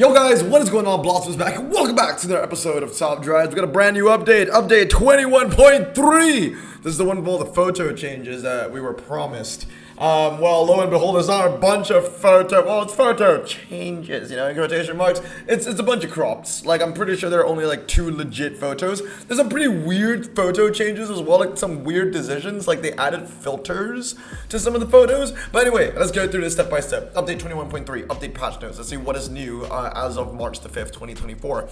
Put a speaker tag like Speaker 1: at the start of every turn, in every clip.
Speaker 1: Yo guys, what is going on? Blossom's back and welcome back to another episode of Top Drives. We got a brand new update, update 21.3. This is the one with all the photo changes that we were promised. Well, lo and behold, there's not a bunch of photo changes, in quotation marks. It's a bunch of crops. Like, I'm pretty sure there are only like 2 legit photos. There's some pretty weird photo changes as well, like some weird decisions, like they added filters to some of the photos. But anyway, let's go through this step by step. Update 21.3, update patch notes. Let's see what is new as of March the 5th, 2024.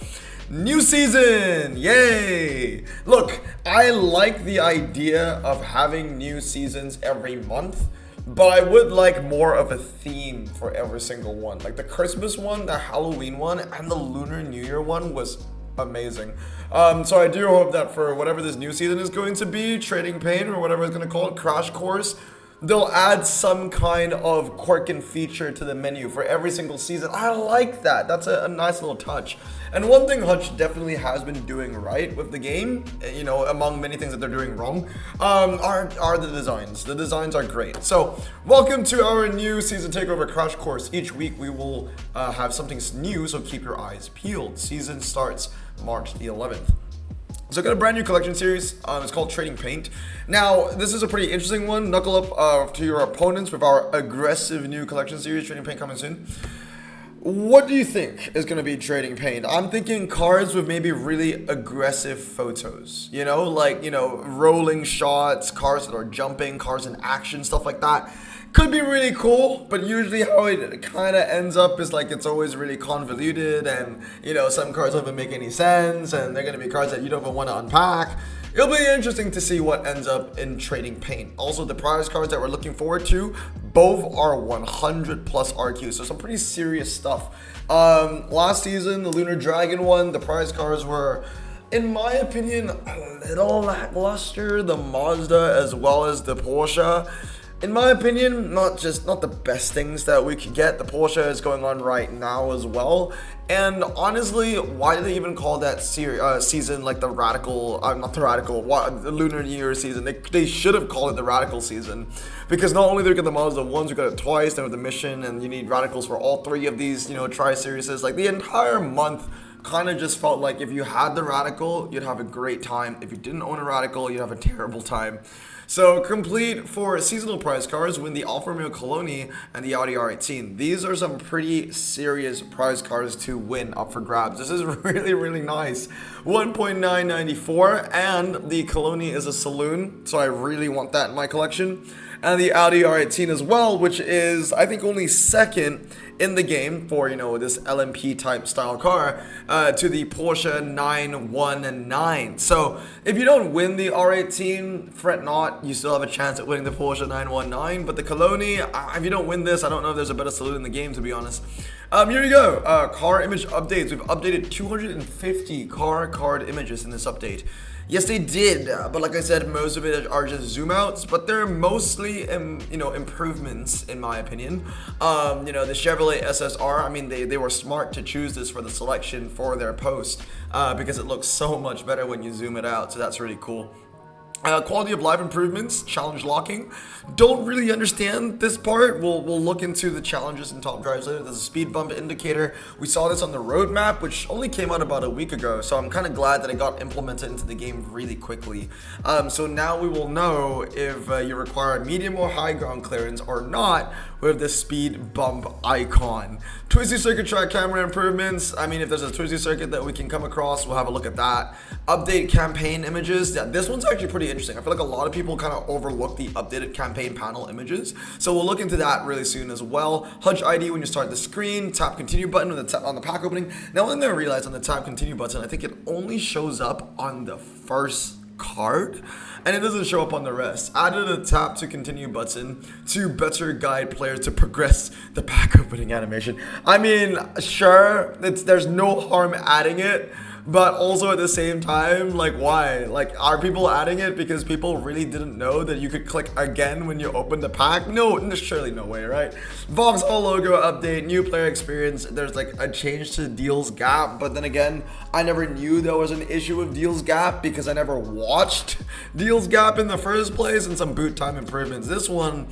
Speaker 1: New season, yay! Look, I like the idea of having new seasons every month, but I would like more of a theme for every single one. Like the Christmas one, the Halloween one, and the Lunar New Year one was amazing. So I do hope that for whatever this new season is going to be, Trading Pain or whatever it's going to call it, Crash Course, they'll add some kind of quirk and feature to the menu for every single season. I like that. That's a nice little touch. And one thing Hutch definitely has been doing right with the game, among many things that they're doing wrong, are the designs. The designs are great. So, welcome to our new season takeover Crash Course. Each week we will have something new, so keep your eyes peeled. Season starts March the 11th. So I got a brand new collection series. It's called Trading Paint. Now, this is a pretty interesting one. Knuckle up to your opponents with our aggressive new collection series, Trading Paint, coming soon. What do you think is going to be Trading Paint? I'm thinking cards with maybe really aggressive photos. Rolling shots, cars that are jumping, cars in action, stuff like that. Could be really cool, but usually how it kind of ends up is like it's always really convoluted, and some cards don't even make any sense, and they're going to be cards that you don't even want to unpack. It'll be interesting to see what ends up in Trading Paint. Also, the prize cards that we're looking forward to, both are 100 plus RQ, so some pretty serious stuff. Last season, the Lunar Dragon one, the prize cards were, in my opinion, a little lackluster. The Mazda as well as the Porsche. In my opinion, not the best things that we could get. The Porsche is going on right now as well. And honestly, why do they even call that season like the Lunar New Year season? They should have called it the Radical season. Because not only do we get the Mazda ones, we got it twice, then with the mission, and you need Radicals for all 3 of these, tri-series. Like the entire month kind of just felt like if you had the Radical, you'd have a great time. If you didn't own a Radical, you'd have a terrible time. So complete for seasonal prize cards, win the Alfa Romeo Coloni and the Audi R18. These are some pretty serious prize cards to win up for grabs. This is really, really nice. 1.994, and the Coloni is a saloon, so I really want that in my collection. And the Audi R18 as well, which is, I think, only second in the game for, this LMP type style car to the Porsche 919. So if you don't win the R18, fret not, you still have a chance at winning the Porsche 919. But the Coloni, if you don't win this, I don't know if there's a better saloon in the game, to be honest. Here you go, car image updates. We've updated 250 car card images in this update. Yes, they did, but like I said, most of it are just zoom outs, but they're mostly, improvements in my opinion. The Chevrolet SSR, I mean, they were smart to choose this for the selection for their post because it looks so much better when you zoom it out, so that's really cool. Quality of life improvements, challenge locking. Don't really understand this part. We'll look into the challenges in Top Drives later. There's a speed bump indicator. We saw this on the roadmap, which only came out about a week ago. So I'm kind of glad that it got implemented into the game really quickly. So now we will know if you require medium or high ground clearance or not with the speed bump icon. Twisty circuit track camera improvements. I mean, if there's a twisty circuit that we can come across, we'll have a look at that. Update campaign images. Yeah, this one's actually pretty interesting. I feel like a lot of people kind of overlook the updated campaign panel images, so we'll look into that really soon as well. Hutch ID when you start the screen, tap continue button on the pack opening. Now, one thing I realized on the tap continue button, I think it only shows up on the first card and it doesn't show up on the rest. Added a tap to continue button to better guide players to progress the pack opening animation. I mean, sure, there's no harm adding it, but also at the same time, like, why? Like, are people adding it because people really didn't know that you could click again when you open the pack? No, there's surely no way, right? Vauxhall logo update, new player experience. There's like a change to deals gap, but then again, I never knew there was an issue with deals gap because I never watched deals gap in the first place, and some boot time improvements. This one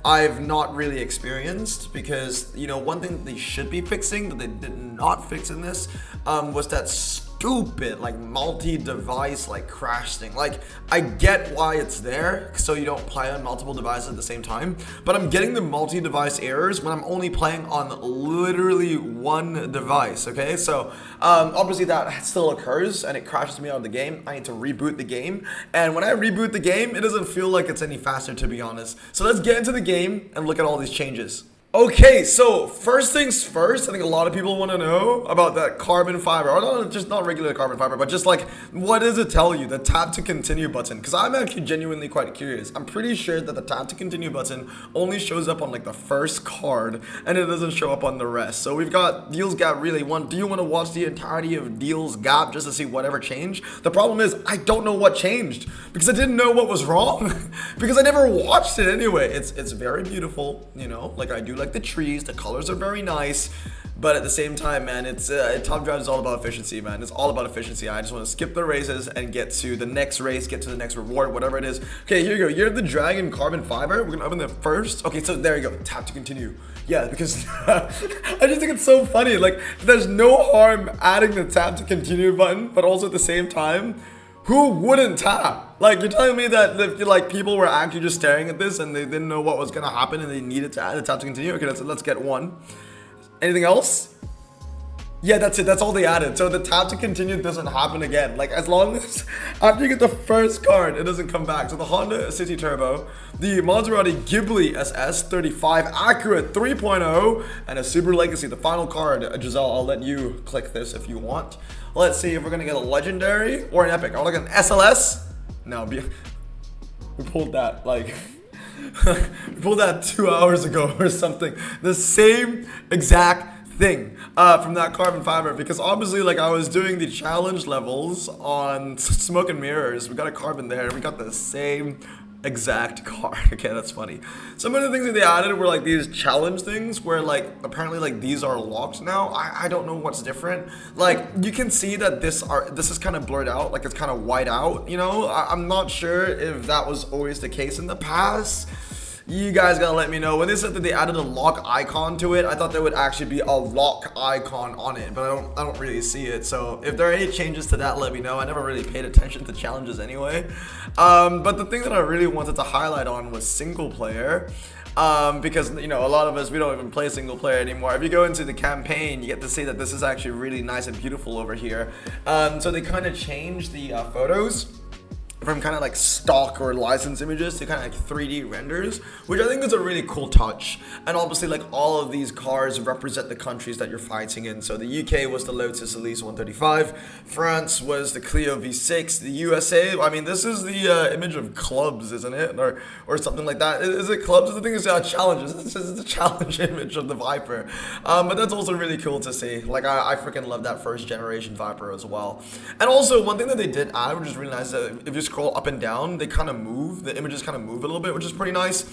Speaker 1: I've not really experienced because, you know, one thing that they should be fixing that they did not fix in this was that stupid like multi-device like crash thing. Like, I get why it's there so you don't play on multiple devices at the same time, but I'm getting the multi-device errors when I'm only playing on literally one device. Okay, so obviously that still occurs and it crashes me out of the game. I need to reboot the game, and when I reboot the game, it doesn't feel like it's any faster, to be honest. So let's get into the game and look at all these changes. Okay, so first things first, I think a lot of people want to know about that carbon fiber, or not, just not regular carbon fiber, but just like, what does it tell you, the tap to continue button? Because I'm actually genuinely quite curious. I'm pretty sure that the tap to continue button only shows up on like the first card, and it doesn't show up on the rest. So we've got Deals Gap really one. Do you want to watch the entirety of Deals Gap just to see whatever changed? The problem is, I don't know what changed, because I didn't know what was wrong, because I never watched it anyway. It's very beautiful, you know, like I do like the trees, the colors are very nice, but at the same time, man, it's Top Drive is all about efficiency, man. It's all about efficiency. I just want to skip the races and get to the next race, get to the next reward, whatever it is. Okay, here you go. You're the Dragon Carbon Fiber. We're gonna open the first. Okay, so there you go. Tap to continue. Yeah, because I just think it's so funny. Like, there's no harm adding the tap to continue button, but also at the same time, who wouldn't tap? Like, you're telling me that if, like, people were actually just staring at this and they didn't know what was gonna happen and they needed to add a tap to continue? Okay, let's get one. Anything else? Yeah, that's it. That's all they added. So the tap to continue doesn't happen again. Like, as long as after you get the first card, it doesn't come back. So the Honda City Turbo, the Maserati Ghibli SS 35 Accurate 3.0, and a Subaru Legacy, the final card. Giselle, I'll let you click this if you want. Let's see if we're gonna get a legendary or an epic. Or like an SLS. No, we pulled that like we pulled that 2 hours ago or something. The same exact thing from that carbon fiber, because obviously, like, I was doing the challenge levels on Smoke and Mirrors. We got a carbon there. We got the same exact card. Okay, that's funny. Some of the things that they added were like these challenge things where, like, apparently, like, these are locked now. I don't know what's different. Like, you can see that this is kind of blurred out, like it's kind of white out, you know. I'm not sure if that was always the case in the past. You guys gotta let me know. When they said that they added a lock icon to it, I thought there would actually be a lock icon on it, but I don't really see it. So if there are any changes to that, let me know. I never really paid attention to challenges anyway. But the thing that I really wanted to highlight on was single player. Because, you know, a lot of us, we don't even play single player anymore. If you go into the campaign, you get to see that this is actually really nice and beautiful over here. So they kind of changed the photos from kind of like stock or license images to kind of like 3D renders, which I think is a really cool touch. And obviously, like, all of these cars represent the countries that you're fighting in. So the UK was the Lotus Elise 135, France was the Clio V6, the USA, I mean, this is the image of clubs, isn't it? Or something like that. Is it clubs? The thing is challenges. This is the challenge image of the Viper. But that's also really cool to see. Like, I freaking love that first generation Viper as well. And also, one thing that they did add, which is really nice, is that if you scroll up and down, they kind of move, the images kind of move a little bit, which is pretty nice.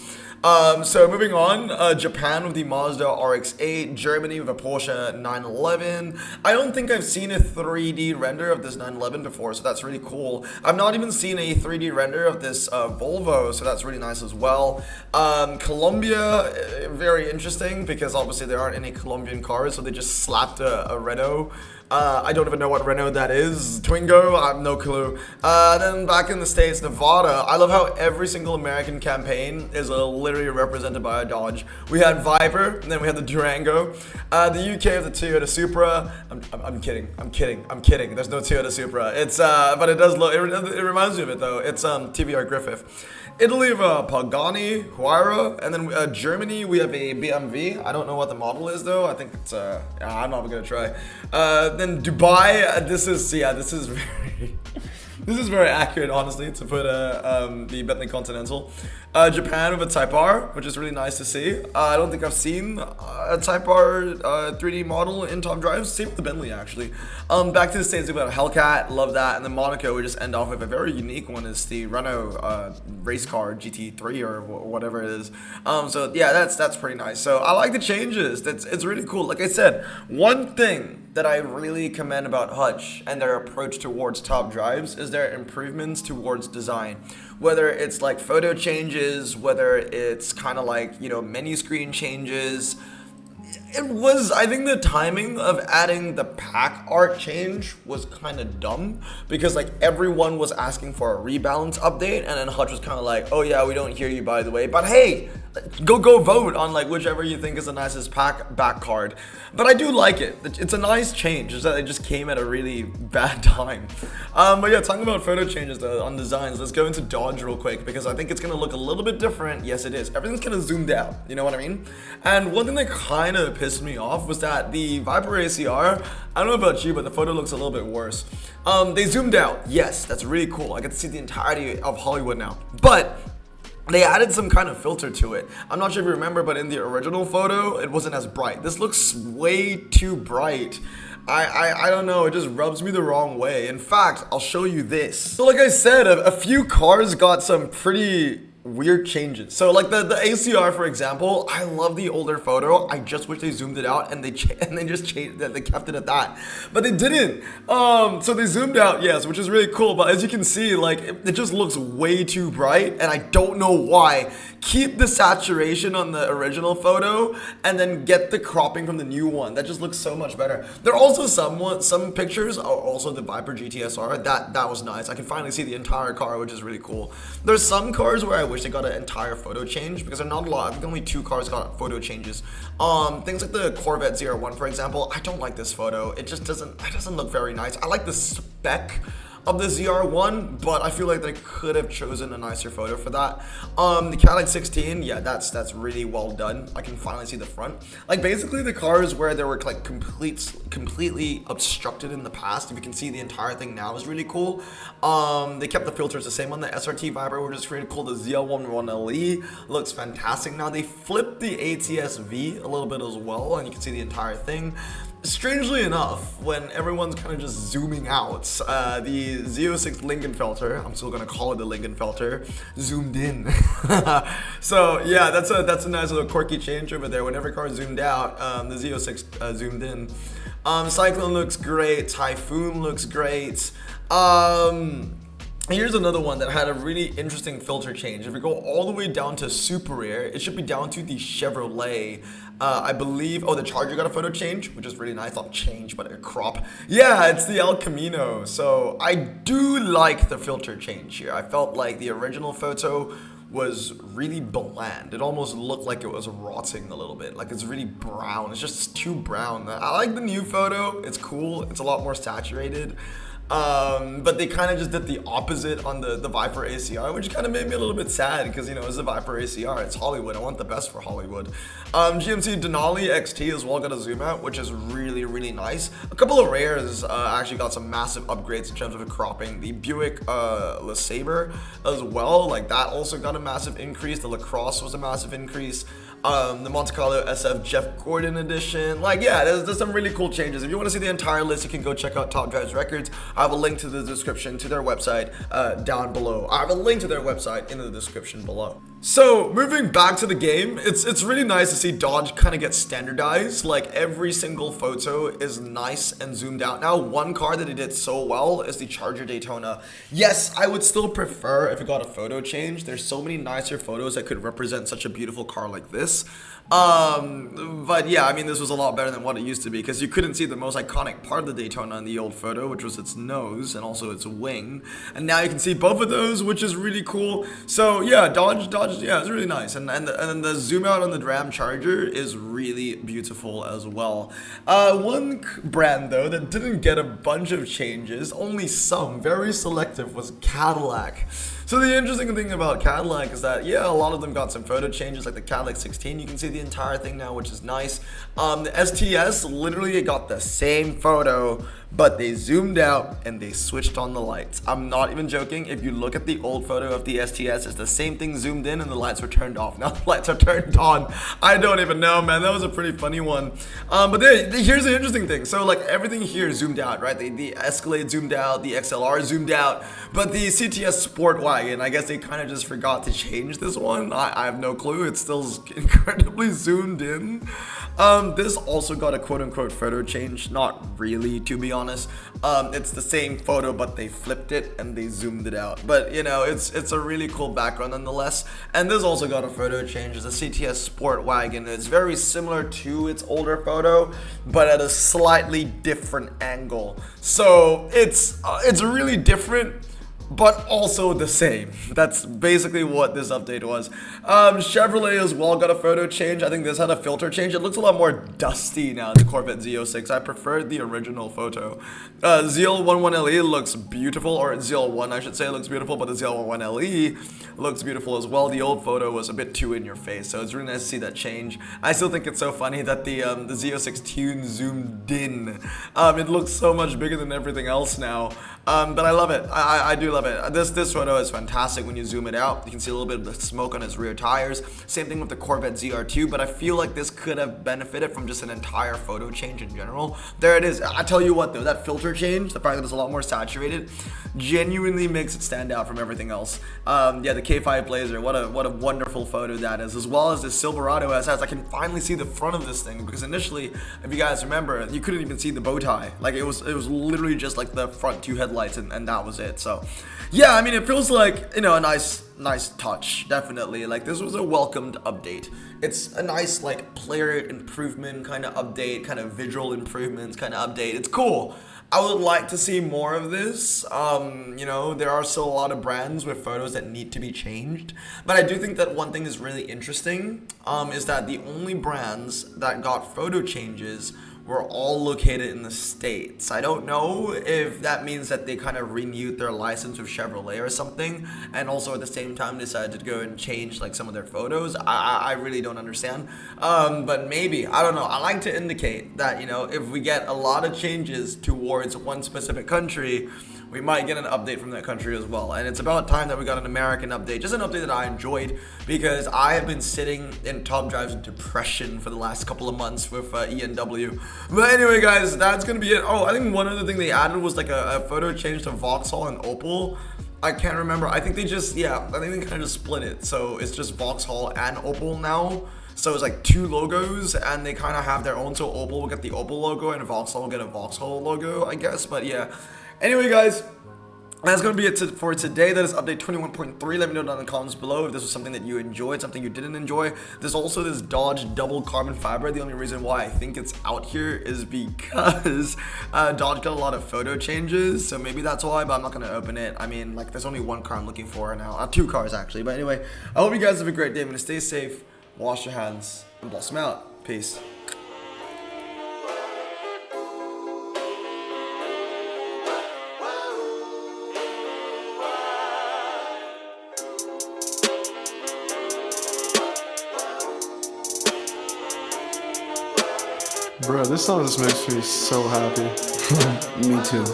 Speaker 1: So moving on, Japan with the Mazda RX-8, Germany with a Porsche 911. I don't think I've seen a 3D render of this 911 before, so that's really cool. I've not even seen a 3D render of this Volvo, so that's really nice as well. Colombia, very interesting, because obviously there aren't any Colombian cars, so they just slapped a Renault. I don't even know what Renault that is. Twingo, I have no clue. Then back in the States, Nevada. I love how every single American campaign is literally represented by a Dodge. We had Viper, and then we had the Durango. The UK of the Toyota Supra. I'm kidding. There's no Toyota Supra. It's but it does look. It reminds me of it though. It's TVR Griffith. Italy of a Pagani Huayra, and then Germany we have a BMW. I don't know what the model is though. I think it's I'm not even gonna try. Then Dubai. This is very This is very accurate, honestly, to put the Bentley Continental. Japan with a Type R, which is really nice to see. I don't think I've seen a Type R 3D model in top drives. Same with the Bentley, actually. Back to the States, we've got Hellcat, love that. And then Monaco, we just end off with a very unique one. Is the Renault race car GT3 or whatever it is. So yeah, that's pretty nice. So I like the changes. It's really cool. Like I said, one thing that I really commend about Hutch and their approach towards top drives is their improvements towards design. Whether it's like photo changes, whether it's kind of like, you know, menu screen changes. I think the timing of adding the pack art change was kind of dumb because like everyone was asking for a rebalance update, and then Hutch was kind of like, oh yeah, we don't hear you by the way, but hey, go vote on like whichever you think is the nicest back card. But I do like it. It's a nice change. It's that it just came at a really bad time. But yeah, talking about photo changes though, on designs, let's go into Dodge real quick because I think it's gonna look a little bit different. Yes, it is. Everything's kind of zoomed out. You know what I mean? And one thing that kind of pissed me off was that the Viper ACR, I don't know about you, but the photo looks a little bit worse. They zoomed out. Yes, that's really cool. I get to see the entirety of Hollywood now. But they added some kind of filter to it. I'm not sure if you remember, but in the original photo, it wasn't as bright. This looks way too bright. I don't know, it just rubs me the wrong way. In fact, I'll show you this. So like I said, a few cars got some pretty weird changes. So like the ACR, for example, I love the older photo. I just wish they zoomed it out and they just changed that, they kept it at that, but they didn't. So they zoomed out, yes, which is really cool, but as you can see, like it just looks way too bright and I don't know why. Keep the saturation on the original photo and then get the cropping from the new one. That just looks so much better. There are also some pictures, also the Viper GTSR, that was nice. I can finally see the entire car, which is really cool. There's some cars where I wish they got an entire photo change because they're not a lot. I think only 2 cars got photo changes. Things like the Corvette ZR1, for example, I don't like this photo. It doesn't look very nice. I like the spec of the ZR1, but I feel like they could have chosen a nicer photo for that. The Cadillac 16, yeah, that's really well done. I can finally see the front. Like basically the cars where they were like completely obstructed in the past, if you can see the entire thing now, is really cool. They kept the filters the same on the SRT Viper, which is really cool. The ZL11LE looks fantastic. Now they flipped the ATS-V a little bit as well, and you can see the entire thing. Strangely enough, when everyone's kind of just zooming out, the Z06 Lingenfelter, I'm still gonna call it the Lingenfelter, zoomed in. So yeah, that's a nice little quirky change over there. When every car zoomed out, the Z06 zoomed in. Cyclone looks great. Typhoon looks great. Here's another one that had a really interesting filter change. If we go all the way down to Super Rare, it should be down to the Chevrolet. I believe, the Charger got a photo change, which is really nice. Not change, but a crop. Yeah, it's the El Camino. So I do like the filter change here. I felt like the original photo was really bland. It almost looked like it was rotting a little bit. Like it's really brown. It's just too brown. I like the new photo. It's cool. It's a lot more saturated. But they kind of just did the opposite on the Viper ACR, which kind of made me a little bit sad because, you know, it's the Viper ACR, it's Hollywood, I want the best for Hollywood. GMC Denali XT as well got a zoom out, which is really, really nice. A couple of rares actually got some massive upgrades in terms of the cropping. The Buick LeSabre as well, like that also got a massive increase. The LaCrosse was a massive increase. The Monte Carlo SF Jeff Gordon edition. Like, yeah, there's some really cool changes. If you want to see the entire list, you can go check out Top Drives Records. I have a link to the description to their website down below. I have a link to their website in the description below. So, moving back to the game, it's really nice to see Dodge kind of get standardized. Like, every single photo is nice and zoomed out. Now, one car that it did so well is the Charger Daytona. Yes, I would still prefer if it got a photo change. There's so many nicer photos that could represent such a beautiful car like this. But yeah, I mean, this was a lot better than what it used to be because you couldn't see the most iconic part of the Daytona in the old photo, which was its nose and also its wing. And now you can see both of those, which is really cool. So yeah, Dodge, yeah, it's really nice. And then the zoom out on the Ram Charger is really beautiful as well. One brand though that didn't get a bunch of changes, only some, very selective, was Cadillac. So the interesting thing about Cadillac is that, yeah, a lot of them got some photo changes, like the Cadillac 16, you can see the entire thing now, which is nice. The STS literally got the same photo, but they zoomed out and they switched on the lights. I'm not even joking. If you look at the old photo of the STS, it's the same thing zoomed in and the lights were turned off. Now the lights are turned on. I don't even know, man. That was a pretty funny one. But here's the interesting thing. So like everything here zoomed out, right? The Escalade zoomed out, the XLR zoomed out, but the CTS Sport Wagon, I guess they kind of just forgot to change this one. I have no clue. It's still incredibly zoomed in. This also got a quote-unquote photo change. Not really, to be honest. It's the same photo, but they flipped it and they zoomed it out. But you know, it's a really cool background nonetheless. And this also got a photo change. It's a CTS Sport Wagon. It's very similar to its older photo, but at a slightly different angle. So it's really different, but also the same. That's basically what this update was. Chevrolet as well got a photo change. I think this had a filter change. It looks a lot more dusty now, the Corvette Z06. I preferred the original photo. ZL11LE looks beautiful, or ZL1 I should say looks beautiful, but the ZL11LE looks beautiful as well. The old photo was a bit too in your face, so it's really nice to see that change. I still think it's so funny that the Z06 Tune zoomed in. It looks so much bigger than everything else now. But I love it. I do love it. This photo is fantastic when you zoom it out. You can see a little bit of the smoke on its rear tires. Same thing with the Corvette ZR2, but I feel like this could have benefited from just an entire photo change in general. There it is. I tell you what though, that filter change, the fact that it's a lot more saturated, genuinely makes it stand out from everything else. Yeah, the K5 Blazer, what a wonderful photo that is, as well as this Silverado SS. I can finally see the front of this thing, because initially, if you guys remember, you couldn't even see the bow tie. Like it was literally just like the front two headlights, and that was it. So yeah, I mean, it feels like, you know, a nice touch, definitely. Like this was a welcomed update. It's a nice like player improvement kind of update, kind of visual improvements kind of update. It's cool. I would like to see more of this. You know, there are still a lot of brands with photos that need to be changed, but I do think that one thing is really interesting, is that the only brands that got photo changes were all located in the States. I don't know if that means that they kind of renewed their license with Chevrolet or something, and also at the same time decided to go and change like some of their photos. I really don't understand. But maybe, I don't know. I like to indicate that, you know, if we get a lot of changes towards one specific country, we might get an update from that country as well. And it's about time that we got an American update, just an update that I enjoyed, because I have been sitting in Top Drive's depression for the last couple of months with ENW. But anyway, guys, that's gonna be it. Oh, I think one other thing they added was like a photo change to Vauxhall and Opel. I can't remember. I think they just, yeah, I think they kind of just split it. So it's just Vauxhall and Opel now. So it's like two logos, and they kind of have their own. So Opel will get the Opel logo and Vauxhall will get a Vauxhall logo, I guess. But yeah. Anyway, guys, that's going to be it for today. That is update 21.3. Let me know down in the comments below if this was something that you enjoyed, something you didn't enjoy. There's also this Dodge double carbon fiber. The only reason why I think it's out here is because Dodge got a lot of photo changes, so maybe that's why, but I'm not going to open it. I mean, like, there's only one car I'm looking for now. Two cars, actually. But anyway, I hope you guys have a great day. I'm going to stay safe, wash your hands, and blossom out. Peace.
Speaker 2: Bro, this song just makes me so happy.
Speaker 3: Me too.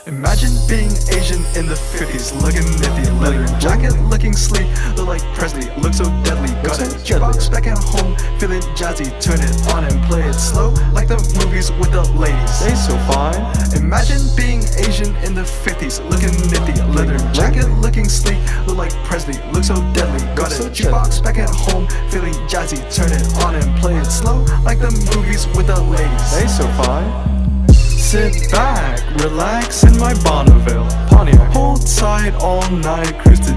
Speaker 4: Imagine being Asian in the 50s, looking nifty, leather jacket, looking sleek, look like Presley, look so deadly. Got a jukebox back at home, feeling jazzy, turn it on and play it slow, like the movies with the ladies.
Speaker 2: They so fine.
Speaker 4: Imagine being Asian in the 50s, looking nifty, leather jacket, looking sleek, look like Presley, look so deadly. Got a jukebox back at home, feeling jazzy, turn it on and play it slow, like the movies with the ladies.
Speaker 2: They so fine.
Speaker 4: Sit back, relax in my Bonneville Pontiac. Hold tight all night, cruise to